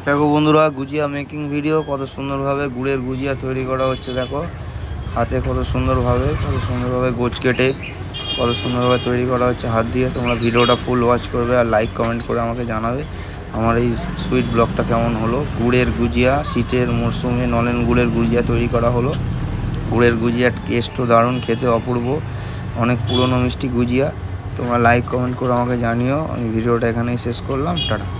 দেখো বন্ধুরা, গুজিয়া making video. কত সুন্দরভাবে গুড়ের গুজিয়া তৈরি করা হচ্ছে। দেখো হাতে কত সুন্দরভাবে গোছ কেটে কত সুন্দরভাবে তৈরি করা হচ্ছে হাত দিয়ে। তোমরা ভিডিওটা ফুল ওয়াচ করবে আর লাইক কমেন্ট করে আমাকে জানাবে আমার এই সুইট ব্লগটা কেমন হলো। গুড়ের গুজিয়া, শীতের মরশুমে নলেন গুড়ের গুজিয়া তৈরি করা হলো। গুড়ের গুজিয়ার টেস্টও দারুণ, খেতে অপূর্ব, অনেক পুরনো মিষ্টি গুজিয়া। তোমরা লাইক কমেন্ট করে আমাকে জানিও। আমি ভিডিওটা এখানেই শেষ করলাম। টাটা।